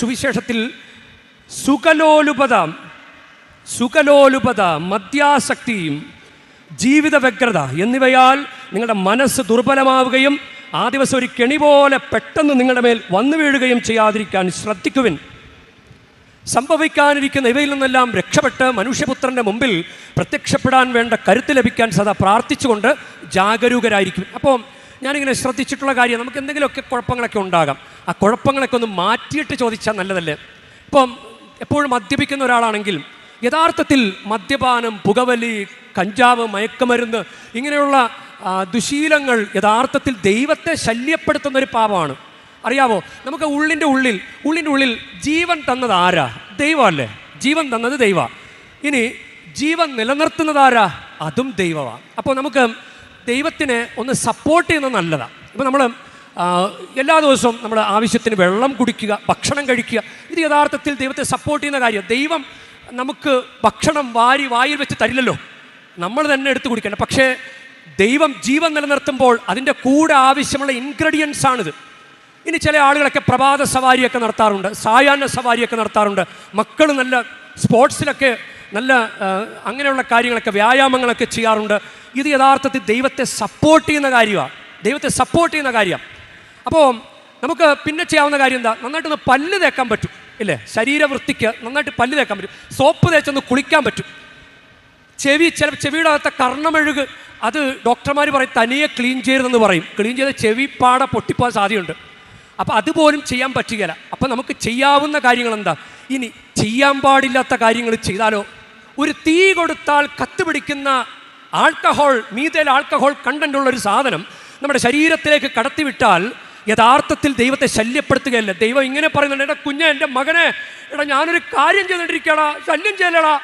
സുവിശേഷത്തിൽ സുഖലോലുപത, മദ്യാസക്തിയും ജീവിത വ്യഗ്രത എന്നിവയാൽ നിങ്ങളുടെ മനസ്സ് ദുർബലമാവുകയും ആ ദിവസം ഒരു കെണി പോലെ പെട്ടെന്ന് നിങ്ങളുടെ മേൽ വന്നു വീഴുകയും ചെയ്യാതിരിക്കാൻ ശ്രദ്ധിക്കുവിൻ. സംഭവിക്കാനിരിക്കുന്ന ഇവയിൽ നിന്നെല്ലാം രക്ഷപ്പെട്ട് മനുഷ്യപുത്രൻ്റെ മുമ്പിൽ പ്രത്യക്ഷപ്പെടാൻ വേണ്ട കരുത്ത് ലഭിക്കാൻ സദാ പ്രാർത്ഥിച്ചുകൊണ്ട് ജാഗരൂകരായിരിക്കും. അപ്പോൾ ഞാനിങ്ങനെ ശ്രദ്ധിച്ചിട്ടുള്ള കാര്യം, നമുക്ക് എന്തെങ്കിലുമൊക്കെ കുഴപ്പങ്ങളൊക്കെ ഉണ്ടാകാം. ആ കുഴപ്പങ്ങളൊക്കെ ഒന്ന് മാറ്റിയിട്ട് ചോദിച്ചാൽ നല്ലതല്ലേ? ഇപ്പം എപ്പോഴും മദ്യപിക്കുന്ന ഒരാളാണെങ്കിൽ യഥാർത്ഥത്തിൽ മദ്യപാനം, പുകവലി, കഞ്ചാവ്, മയക്കുമരുന്ന് ഇങ്ങനെയുള്ള ദുശീലങ്ങൾ യഥാർത്ഥത്തിൽ ദൈവത്തെ ശല്യപ്പെടുത്തുന്ന ഒരു പാപമാണ്. അറിയാവോ? നമുക്ക് ഉള്ളിൻ്റെ ഉള്ളിൽ ജീവൻ തന്നത് ആരാ? ദൈവമല്ലേ? ജീവൻ തന്നത് ദൈവ. ഇനി ജീവൻ നിലനിർത്തുന്നത് ആരാ? അതും ദൈവമാണ്. അപ്പോൾ നമുക്ക് ദൈവത്തിനെ ഒന്ന് സപ്പോർട്ട് ചെയ്യുന്നത് നല്ലതാണ്. ഇപ്പോൾ നമ്മൾ എല്ലാ ദിവസവും നമ്മൾ ആവശ്യത്തിന് വെള്ളം കുടിക്കുക, ഭക്ഷണം കഴിക്കുക, ഇത് യഥാർത്ഥത്തിൽ ദൈവത്തെ സപ്പോർട്ട് ചെയ്യുന്ന കാര്യം. ദൈവം നമുക്ക് ഭക്ഷണം വായിൽ വെച്ച് തരില്ലല്ലോ, നമ്മൾ തന്നെ എടുത്ത് കുടിക്കണം. പക്ഷേ ദൈവം ജീവൻ നിലനിർത്തുമ്പോൾ അതിൻ്റെ കൂടെ ആവശ്യമുള്ള ഇൻഗ്രീഡിയൻസ് ആണിത്. ഇനി ചില ആളുകളൊക്കെ പ്രഭാത സവാരിയൊക്കെ നടത്താറുണ്ട്, സായാഹ്ന സവാരിയൊക്കെ നടത്താറുണ്ട്, മക്കൾ നല്ല സ്പോർട്സിലൊക്കെ നല്ല അങ്ങനെയുള്ള കാര്യങ്ങളൊക്കെ, വ്യായാമങ്ങളൊക്കെ ചെയ്യാറുണ്ട്. ഇത് യഥാർത്ഥത്തിൽ ദൈവത്തെ സപ്പോർട്ട് ചെയ്യുന്ന കാര്യമാണ്. അപ്പോൾ നമുക്ക് പിന്നെ ചെയ്യാവുന്ന കാര്യം എന്താ? നന്നായിട്ടൊന്ന് പല്ല് തേക്കാൻ പറ്റും, ഇല്ലേ? ശരീരവൃത്തിക്ക് നന്നായിട്ട് പല്ല് തേക്കാൻ പറ്റും. സോപ്പ് തേച്ചൊന്ന് കുളിക്കാൻ പറ്റും. ചെവിയുടെ അകത്തെ കർണമെഴുക്, അത് ഡോക്ടർമാർ പറയും തനിയെ ക്ലീൻ ചെയ്യരുതെന്ന് പറയും. ക്ലീൻ ചെയ്ത ചെവിപ്പാട പൊട്ടിപ്പോകാൻ സാധ്യതയുണ്ട്. അപ്പോൾ അതുപോലും ചെയ്യാൻ പറ്റുകയില്ല. അപ്പോൾ നമുക്ക് ചെയ്യാവുന്ന കാര്യങ്ങൾ എന്താ? ഇനി ചെയ്യാൻ പാടില്ലാത്ത കാര്യങ്ങൾ ചെയ്താലോ? ഒരു തീ കൊടുത്താൽ കത്തുപിടിക്കുന്ന മീഥൈൽ ആൽക്കഹോൾ കണ്ടൻ്റുള്ള ഒരു സാധനം നമ്മുടെ ശരീരത്തിലേക്ക് കടത്തിവിട്ടാൽ യഥാർത്ഥത്തിൽ ദൈവത്തെ ശല്യപ്പെടുത്തുകയല്ല. ദൈവം ഇങ്ങനെ പറയുന്നുണ്ട്, എടാ കുഞ്ഞെ, എൻ്റെ മകനെ, എടാ ഞാനൊരു കാര്യം ചെയ്തുകൊണ്ടിരിക്കുകയാടാ, ശല്യം ചെയ്യലടാ.